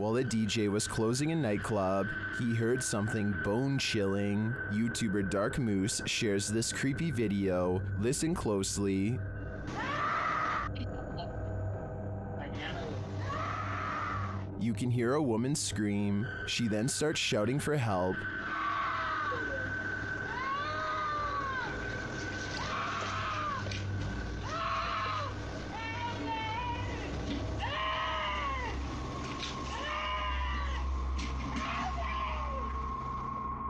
While a DJ was closing a nightclub, he heard something bone-chilling. YouTuber Dark Moose shares this creepy video. Listen closely. You can hear a woman scream. She then starts shouting for help.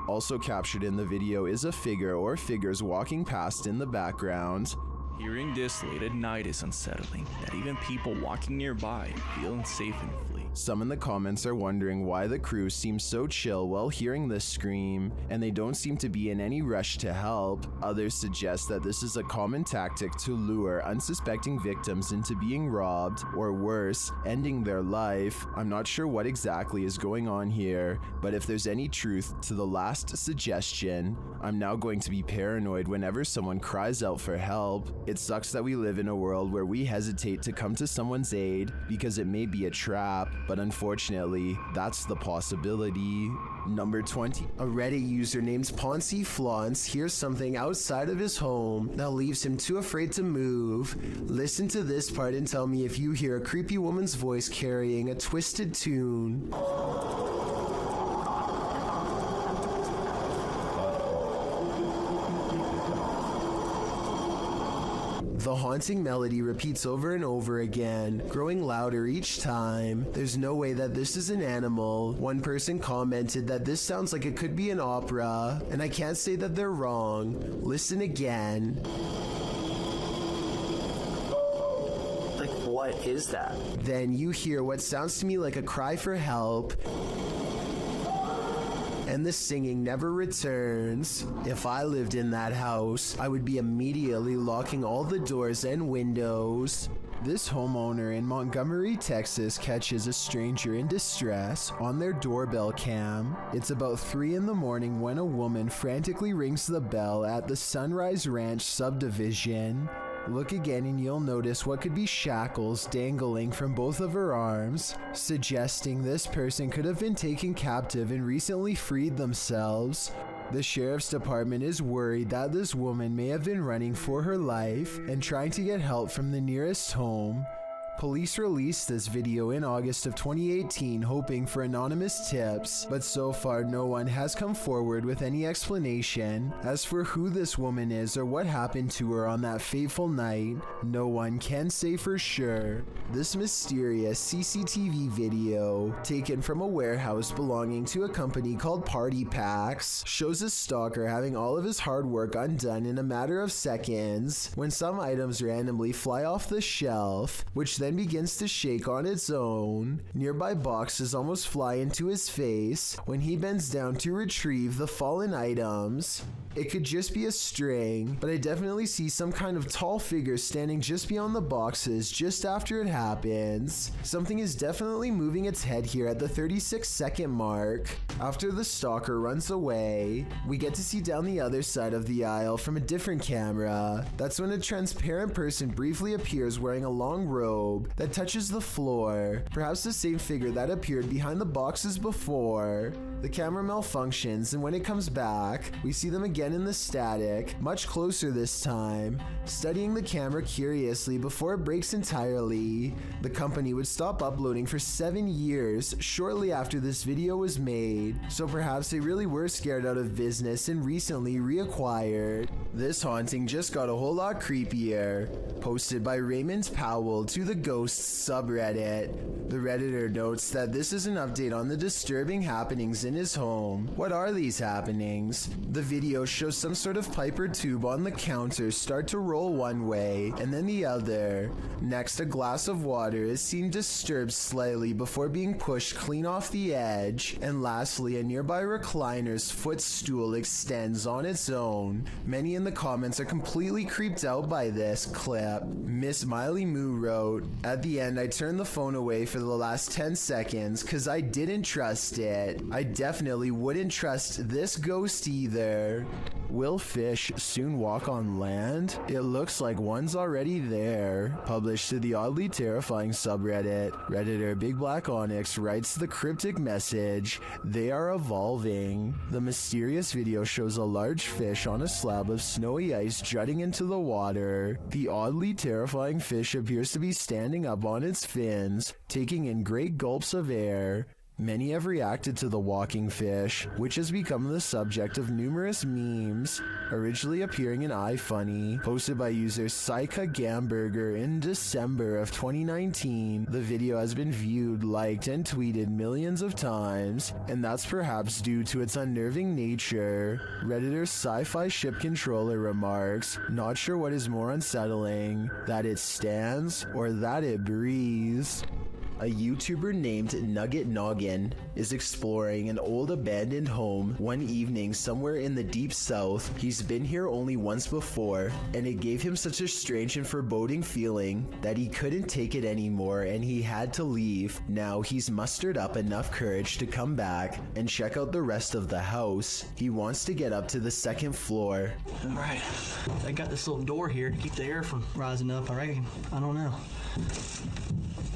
Also captured in the video is a figure or figures walking past in the background. Hearing this late at night is unsettling, that even people walking nearby feel unsafe and flee. Some in the comments are wondering why the crew seems so chill while hearing this scream, and they don't seem to be in any rush to help. Others suggest that this is a common tactic to lure unsuspecting victims into being robbed, or worse, ending their life. I'm not sure what exactly is going on here, but if there's any truth to the last suggestion, I'm now going to be paranoid whenever someone cries out for help. It sucks that we live in a world where we hesitate to come to someone's aid because it may be a trap, but unfortunately, that's the possibility. Number 20. A Reddit user named Ponzi Flauns hears something outside of his home that leaves him too afraid to move. Listen to this part and tell me if you hear a creepy woman's voice carrying a twisted tune. The haunting melody repeats over and over again, growing louder each time. There's no way that this is an animal. One person commented that this sounds like it could be an opera, and I can't say that they're wrong. Listen again. Like, what is that? Then you hear what sounds to me like a cry for help. And the singing never returns. If I lived in that house, I would be immediately locking all the doors and windows. This homeowner in Montgomery, Texas catches a stranger in distress on their doorbell cam. It's about 3 in the morning when a woman frantically rings the bell at the Sunrise Ranch subdivision. Look again and you'll notice what could be shackles dangling from both of her arms, suggesting this person could have been taken captive and recently freed themselves. The sheriff's department is worried that this woman may have been running for her life and trying to get help from the nearest home. Police released this video in August of 2018 hoping for anonymous tips, but so far no one has come forward with any explanation. As for who this woman is or what happened to her on that fateful night, no one can say for sure. This mysterious CCTV video, taken from a warehouse belonging to a company called Party Packs, shows a stalker having all of his hard work undone in a matter of seconds when some items randomly fly off the shelf, which then begins to shake on its own. Nearby boxes almost fly into his face when he bends down to retrieve the fallen items. It could just be a string, but I definitely see some kind of tall figure standing just beyond the boxes just after it happens. Something is definitely moving its head here at the 36-second mark. After the stalker runs away, we get to see down the other side of the aisle from a different camera. That's when a transparent person briefly appears wearing a long robe that touches the floor, perhaps the same figure that appeared behind the boxes before. The camera malfunctions, and when it comes back, we see them again in the static, much closer this time, studying the camera curiously before it breaks entirely. The company would stop uploading for 7 years shortly after this video was made, so perhaps they really were scared out of business and recently reacquired. This haunting just got a whole lot creepier. Posted by Raymond Powell to the Ghosts subreddit. The Redditor notes that this is an update on the disturbing happenings in his home. What are these happenings? The video shows some sort of pipe or tube on the counter start to roll one way and then the other. Next, a glass of water is seen disturbed slightly before being pushed clean off the edge. And lastly, a nearby recliner's footstool extends on its own. Many in the comments are completely creeped out by this clip. Miss Miley Moo wrote, "At the end, I turned the phone away for the last 10 seconds because I didn't trust it. I definitely wouldn't trust this ghost either." Will fish soon walk on land? It looks like one's already there. Published to the oddly terrifying subreddit, Redditor Big Black Onyx writes the cryptic message, "They are evolving." The mysterious video shows a large fish on a slab of snowy ice jutting into the water. The oddly terrifying fish appears to be standing up on its fins, taking in great gulps of air. Many have reacted to the walking fish, which has become the subject of numerous memes, originally appearing in iFunny, posted by user Saika Gamberger in December of 2019. The video has been viewed, liked, and tweeted millions of times, and that's perhaps due to its unnerving nature. Redditor Sci-Fi Ship Controller remarks, "Not sure what is more unsettling, that it stands or that it breathes." A YouTuber named Nugget Noggin is exploring an old abandoned home one evening somewhere in the deep south. He's been here only once before, and it gave him such a strange and foreboding feeling that he couldn't take it anymore and he had to leave. Now he's mustered up enough courage to come back and check out the rest of the house. He wants to get up to the second floor. Alright, I got this little door here to keep the air from rising up, I reckon. I don't know.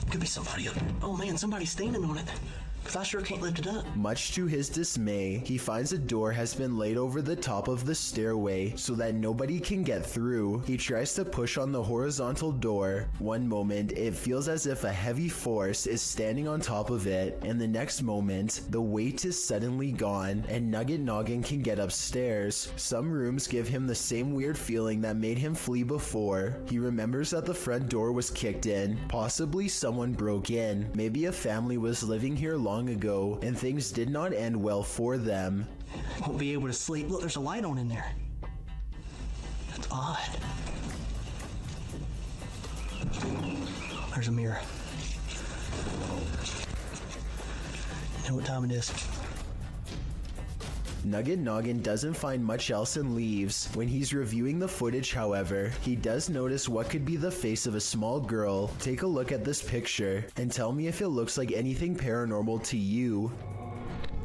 Could be somebody up there. Oh man, somebody's standing on it. Because I sure can't lift it up. Much to his dismay, he finds a door has been laid over the top of the stairway so that nobody can get through. He tries to push on the horizontal door. One moment, it feels as if a heavy force is standing on top of it, and the next moment, the weight is suddenly gone, and Nugget Noggin can get upstairs. Some rooms give him the same weird feeling that made him flee before. He remembers that the front door was kicked in. Possibly someone broke in. Maybe a family was living here long ago, and things did not end well for them. Won't be able to sleep. Look, there's a light on in there. That's odd. There's a mirror. You know what time it is? Nugget Noggin doesn't find much else and leaves. When he's reviewing the footage, however, he does notice what could be the face of a small girl. Take a look at this picture and tell me if it looks like anything paranormal to you.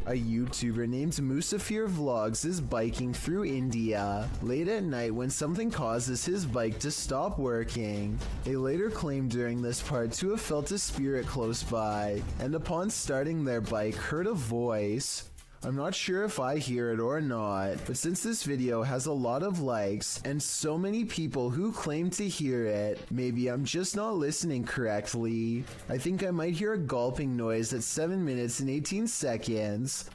A YouTuber named Musafir Vlogs is biking through India late at night when something causes his bike to stop working. They later claimed during this part to have felt a spirit close by, and upon starting their bike heard a voice. I'm not sure if I hear it or not, but since this video has a lot of likes and so many people who claim to hear it, maybe I'm just not listening correctly. I think I might hear a gulping noise at 7 minutes and 18 seconds.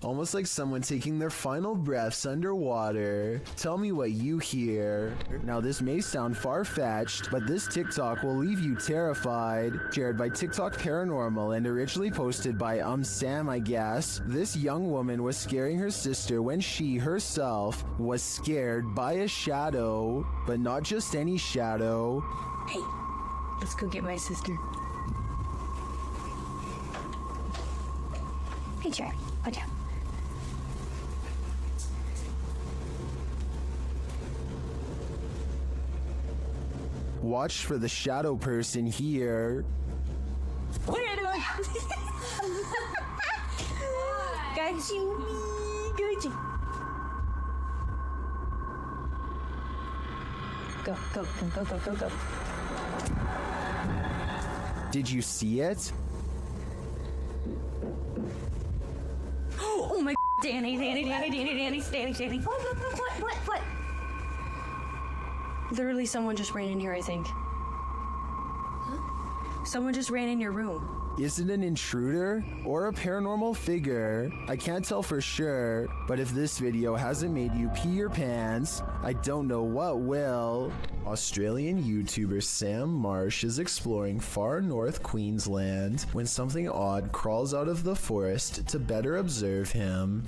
Almost like someone taking their final breaths underwater. Tell me what you hear. Now this may sound far-fetched, but this TikTok will leave you terrified. Shared by TikTok Paranormal and originally posted by Sam, I guess. This young woman was scaring her sister when she herself was scared by a shadow, but not just any shadow. Hey, let's go get my sister. Hey, Jared, watch out. Watch for the shadow person here. What are you doing? Got you. Got you. Go, go, go, go, go, go, go. Did you see it? Oh my Danny, Danny. What? Literally, someone just ran in here, I think. Huh? Someone just ran in your room. Is it an intruder or a paranormal figure? I can't tell for sure, but if this video hasn't made you pee your pants, I don't know what will. Australian YouTuber Sam Marsh is exploring far north Queensland when something odd crawls out of the forest to better observe him.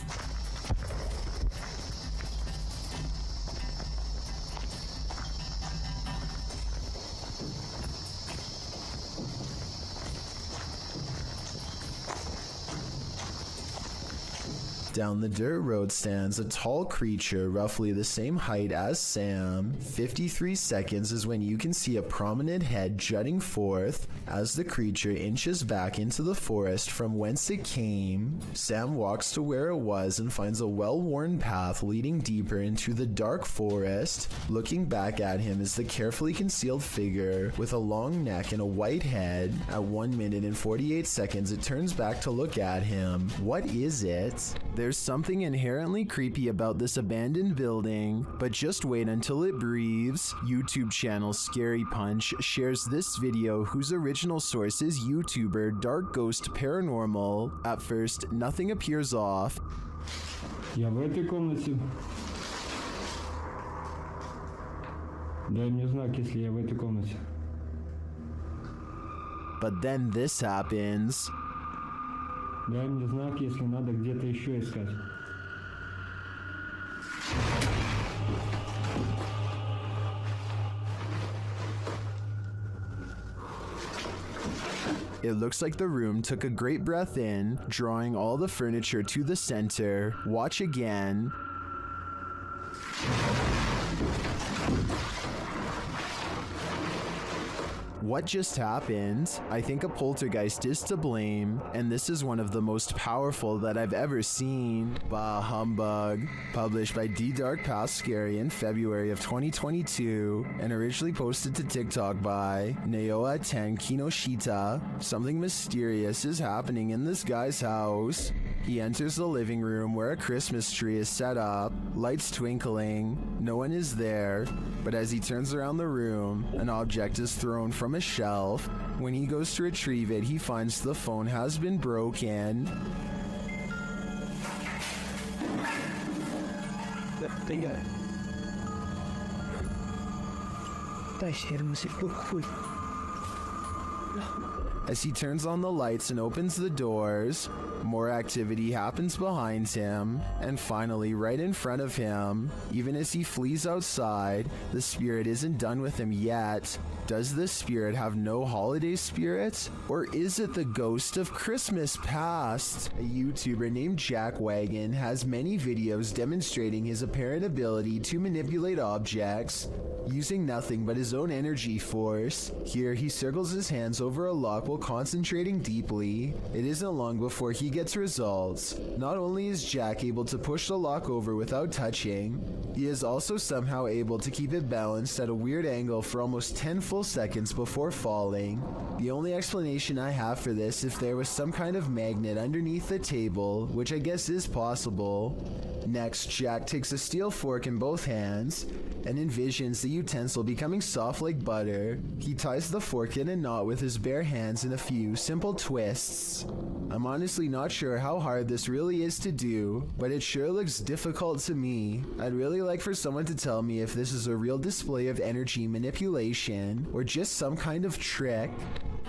Down the dirt road stands a tall creature roughly the same height as Sam. 53 seconds is when you can see a prominent head jutting forth as the creature inches back into the forest from whence it came. Sam walks to where it was and finds a well-worn path leading deeper into the dark forest. Looking back at him is the carefully concealed figure with a long neck and a white head. At 1 minute and 48 seconds, it turns back to look at him. What is it? There's something inherently creepy about this abandoned building, but just wait until it breathes. YouTube channel Scary Punch shares this video whose original source is YouTuber Dark Ghost Paranormal. At first, nothing appears off. Я в этой комнате. Дай мне знак, если я в этой комнате. But then this happens. Дай мне знак, если надо где-то еще искать. It looks like the room took a great breath in, drawing all the furniture to the center. Watch again. What just happened? I think a poltergeist is to blame, and this is one of the most powerful that I've ever seen. Bah humbug. Published by D Dark Past Scary in February of 2022, and originally posted to TikTok by Naoa10 Kinoshita. Something mysterious is happening in this guy's house. He enters the living room where a Christmas tree is set up, lights twinkling, no one is there, but as he turns around the room, an object is thrown from a shelf. When he goes to retrieve it, he finds the phone has been broken. As he turns on the lights and opens the doors, more activity happens behind him, and finally right in front of him. Even as he flees outside, the spirit isn't done with him yet. Does this spirit have no holiday spirit? Or is it the ghost of Christmas past? A YouTuber named Wagon has many videos demonstrating his apparent ability to manipulate objects using nothing but his own energy force. Here he circles his hands over a lock while concentrating deeply. It isn't long before he gets results. Not only is Jack able to push the lock over without touching, he is also somehow able to keep it balanced at a weird angle for almost 10 full seconds before falling. The only explanation I have for this is if there was some kind of magnet underneath the table, which I guess is possible. Next, Jack takes a steel fork in both hands and envisions the utensil becoming soft like butter. He ties the fork in a knot with his bare hands in a few simple twists. I'm honestly not sure how hard this really is to do, but it sure looks difficult to me. I'd really like for someone to tell me if this is a real display of energy manipulation or just some kind of trick.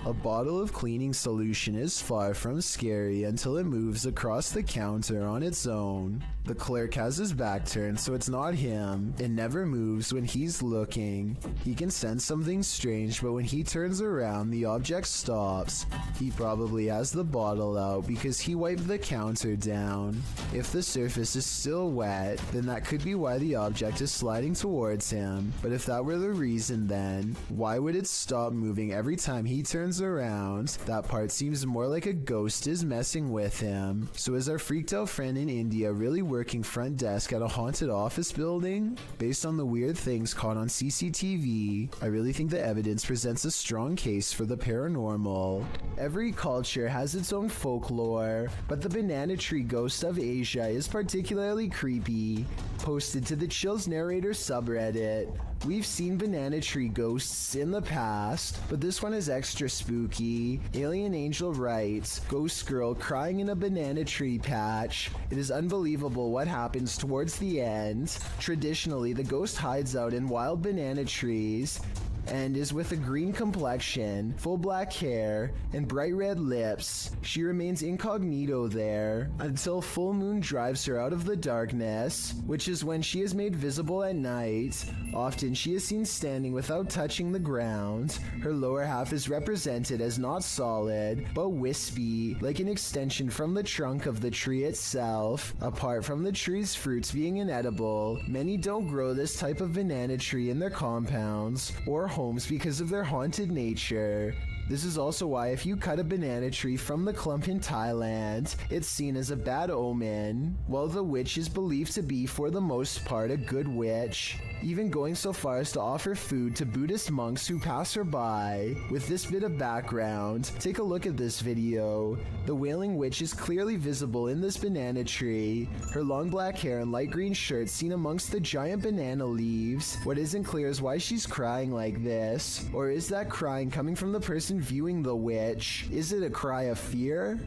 A bottle of cleaning solution is far from scary until it moves across the counter on its own. The clerk has his back turned, so it's not him. It never moves when he's looking. He can sense something strange, but when he turns around, the object stops. He probably has the bottle out because he wiped the counter down. If the surface is still wet, then that could be why the object is sliding towards him. But if that were the reason, then why would it stop moving every time he turns around? That part seems more like a ghost is messing with him. So is our freaked out friend in India really working front desk at a haunted office building? Based on the weird things caught on CCTV, I really think the evidence presents a strong case for the paranormal. Every culture has its own folklore, but the banana tree ghost of Asia is particularly creepy. Posted to the Chills Narrator subreddit, we've seen banana tree ghosts in the past, but this one is extra spooky. Alien Angel writes, "Ghost girl crying in a banana tree patch. It is unbelievable what happens towards the end. Traditionally, the ghost hides out in wild banana trees. and is with a green complexion, full black hair, and bright red lips. She remains incognito there until full moon drives her out of the darkness, which is when she is made visible at night. Often she is seen standing without touching the ground. Her lower half is represented as not solid, but wispy, like an extension from the trunk of the tree itself. Apart from the tree's fruits being inedible, many don't grow this type of banana tree in their compounds or homes because of their haunted nature. This is also why if you cut a banana tree from the clump in Thailand, it's seen as a bad omen, while the witch is believed to be for the most part a good witch, even going so far as to offer food to Buddhist monks who pass her by. With this bit of background, take a look at this video. The wailing witch is clearly visible in this banana tree, her long black hair and light green shirt seen amongst the giant banana leaves. What isn't clear is why she's crying like this, or is that crying coming from the person viewing the witch? Is it a cry of fear?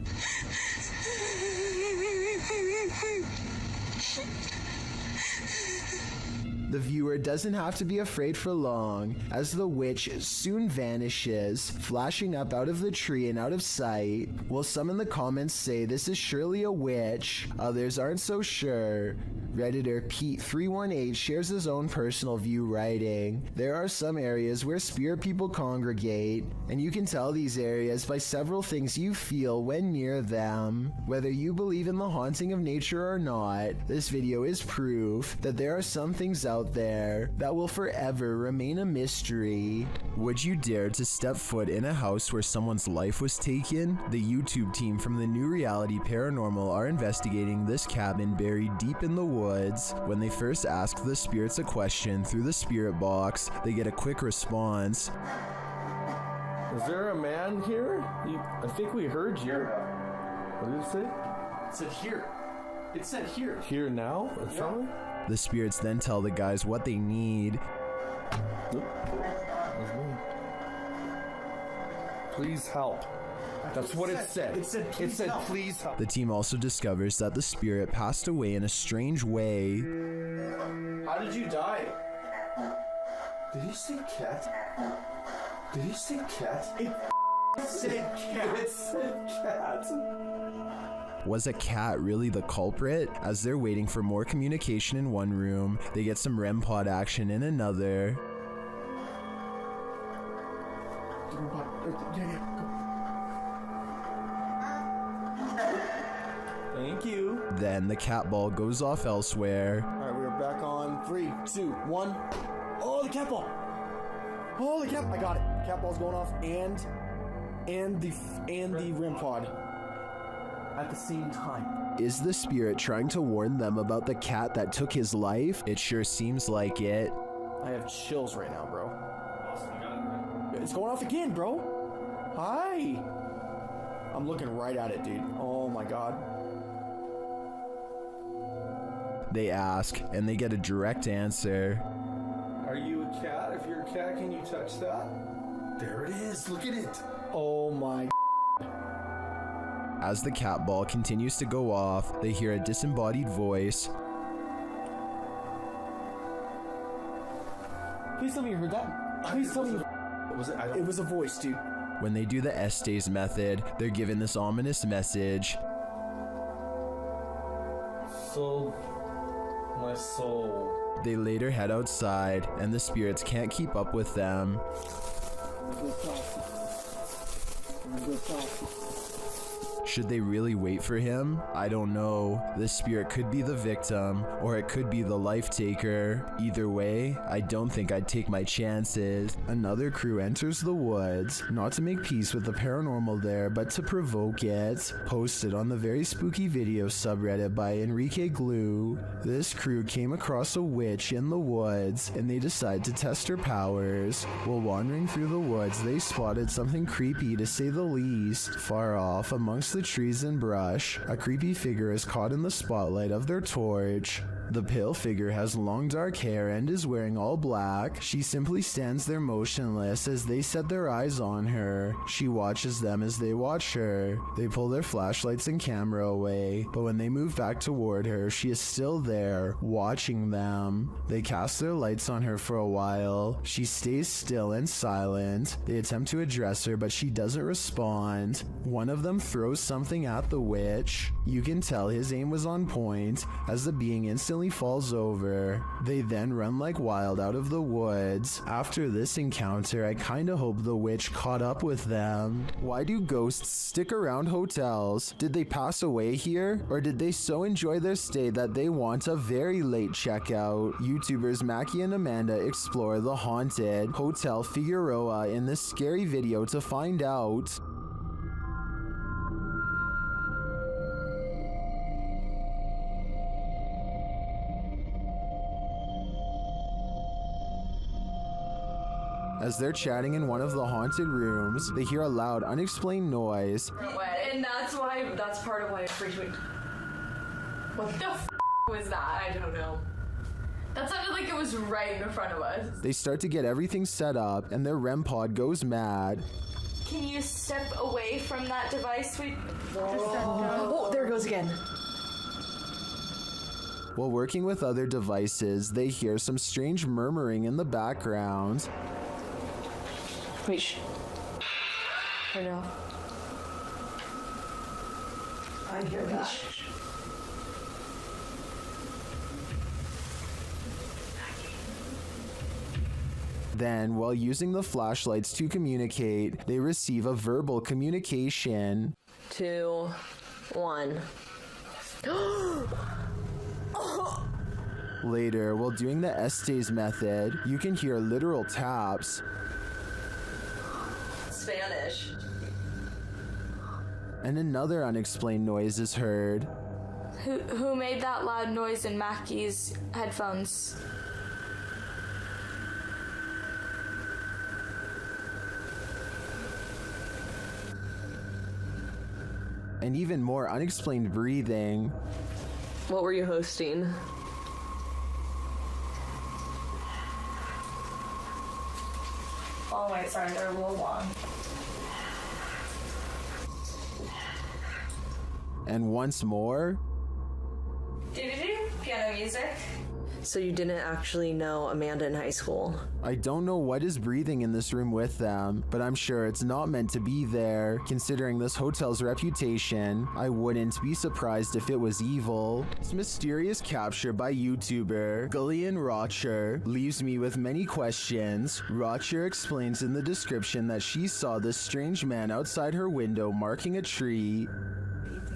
The viewer doesn't have to be afraid for long, as the witch soon vanishes, flashing up out of the tree and out of sight. While some in the comments say this is surely a witch, others aren't so sure. Redditor Pete318 shares his own personal view, writing, "There are some areas where spirit people congregate, and you can tell these areas by several things you feel when near them. Whether you believe in the haunting of nature or not, this video is proof that there are some things out there that will forever remain a mystery." Would you dare to step foot in a house where someone's life was taken? The YouTube team from the New Reality Paranormal are investigating this cabin buried deep in the woods. When they first ask the spirits a question through the spirit box, they get a quick response. Is there a man here? I think we heard you. What did it say? It said here. It said here. Here now? Yeah. The spirits then tell the guys what they need. Oop. That was me. Please help. That's what it said. It said please help. The team also discovers that the spirit passed away in a strange way. How did you die? Did you say cat? Did you say cat? It said cat. It said cat. Was a cat really the culprit? As they're waiting for more communication in one room, they get some REM pod action in another. Thank you. Then the cat ball goes off elsewhere. Alright, we're back on 3, 2, 1. Oh, the cat ball! Oh, the cat! I got it. The cat ball's going off, and the REM pod at the same time. Is the spirit trying to warn them about the cat that took his life? It sure seems like it. I have chills right now, bro. It's going off again, bro. Hi. I'm looking right at it, dude. Oh my god. They ask, and they get a direct answer. Are you a cat? If you're a cat, can you touch that? There it is. Look at it. Oh my. As the cat ball continues to go off, they hear a disembodied voice. Please tell me you heard that. Please tell me. What was it? It was a voice, dude. When they do the Estes method, they're given this ominous message. So, my soul. They later head outside, and the spirits can't keep up with them. Should they really wait for him? I don't know. The spirit could be the victim, or it could be the life taker. Either way, I don't think I'd take my chances. Another crew enters the woods, not to make peace with the paranormal there, but to provoke it. Posted on the Very Spooky Video subreddit by Enrique Glue, this crew came across a witch in the woods, and they decide to test her powers. While wandering through the woods, they spotted something creepy to say the least. Far off, amongst the trees and brush, a creepy figure is caught in the spotlight of their torch. The pale figure has long dark hair and is wearing all black. She simply stands there motionless as they set their eyes on her. She watches them as they watch her. They pull their flashlights and camera away, but when they move back toward her, she is still there, watching them. They cast their lights on her for a while. She stays still and silent. They attempt to address her, but she doesn't respond. One of them throws something at the witch. You can tell his aim was on point as the being instantly falls over. They then run like wild out of the woods. After this encounter, I kinda hope the witch caught up with them. Why do ghosts stick around hotels? Did they pass away here? Or did they so enjoy their stay that they want a very late checkout? YouTubers Mackie and Amanda explore the haunted Hotel Figueroa in this scary video to find out. As they're chatting in one of the haunted rooms, they hear a loud, unexplained noise. And that's part of why it freaked me. What the was that? I don't know. That sounded like it was right in front of us. They start to get everything set up, and their REM pod goes mad. Can you step away from that device? Oh, there it goes again. While working with other devices, they hear some strange murmuring in the background. Wait, or no? I hear that. Then, while using the flashlights to communicate, they receive a verbal communication. 2, 1. Later, while doing the Estes method, you can hear literal taps. Spanish. And another unexplained noise is heard. Who made that loud noise in Mackie's headphones? And even more unexplained breathing. What were you hosting? Oh wait, sorry, they're a little long. And once more. Piano music. So you didn't actually know Amanda in high school? I don't know what is breathing in this room with them, but I'm sure it's not meant to be there. Considering this hotel's reputation, I wouldn't be surprised if it was evil. This mysterious capture by YouTuber Gillian Rocher leaves me with many questions. Rocher explains in the description that she saw this strange man outside her window marking a tree.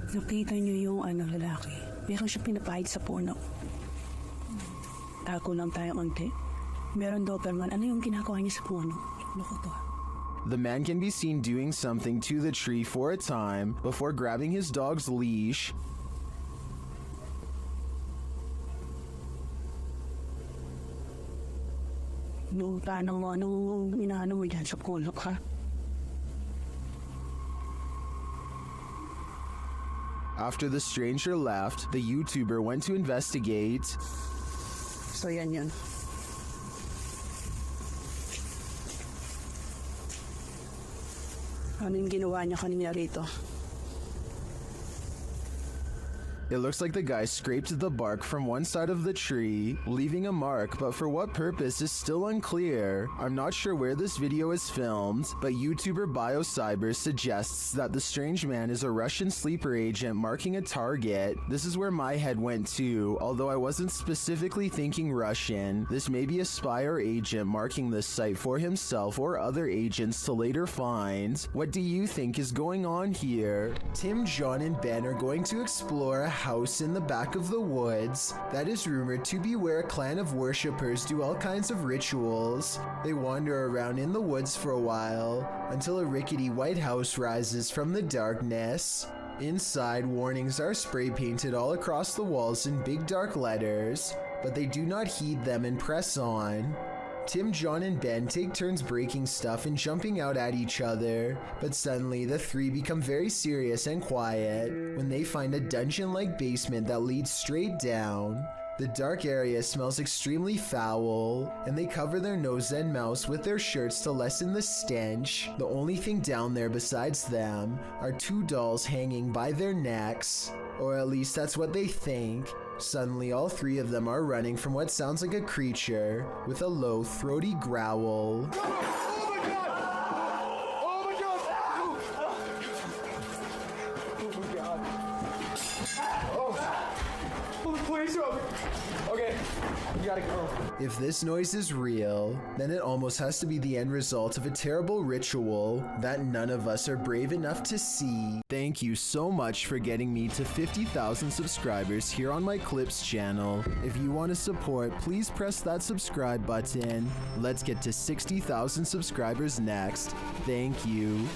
Nakita niyo yung lalaki. Meron siya pinapahid sa puno. Tako lang tayo konti. Meron Doberman. Ano yung ginagawa niya sa puno? Loko to. The man can be seen doing something to the tree for a time before grabbing his dog's leash. Yung tanong mo, anong inaano mo dyan sa puno ka? After the stranger left, the YouTuber went to investigate. So yan yun. Ano yung ginawa niya kanina rito? It looks like the guy scraped the bark from one side of the tree, leaving a mark, but for what purpose is still unclear. I'm not sure where this video is filmed, but YouTuber BioCyber suggests that the strange man is a Russian sleeper agent marking a target. This is where my head went to, although I wasn't specifically thinking Russian. This may be a spy or agent marking this site for himself or other agents to later find. What do you think is going on here? Tim, John, and Ben are going to explore a house in the back of the woods that is rumored to be where a clan of worshippers do all kinds of rituals. They wander around in the woods for a while until a rickety white house rises from the darkness. Inside, warnings are spray painted all across the walls in big dark letters, but they do not heed them and press on. Tim, John, and Ben take turns breaking stuff and jumping out at each other, but suddenly the three become very serious and quiet when they find a dungeon-like basement that leads straight down. The dark area smells extremely foul, and they cover their nose and mouths with their shirts to lessen the stench. The only thing down there besides them are 2 dolls hanging by their necks, or at least that's what they think. Suddenly, all 3 of them are running from what sounds like a creature with a low, throaty growl. Okay, you gotta go. If this noise is real, then it almost has to be the end result of a terrible ritual that none of us are brave enough to see. Thank you so much for getting me to 50,000 subscribers here on my Clips channel. If you want to support, please press that subscribe button. Let's get to 60,000 subscribers next. Thank you.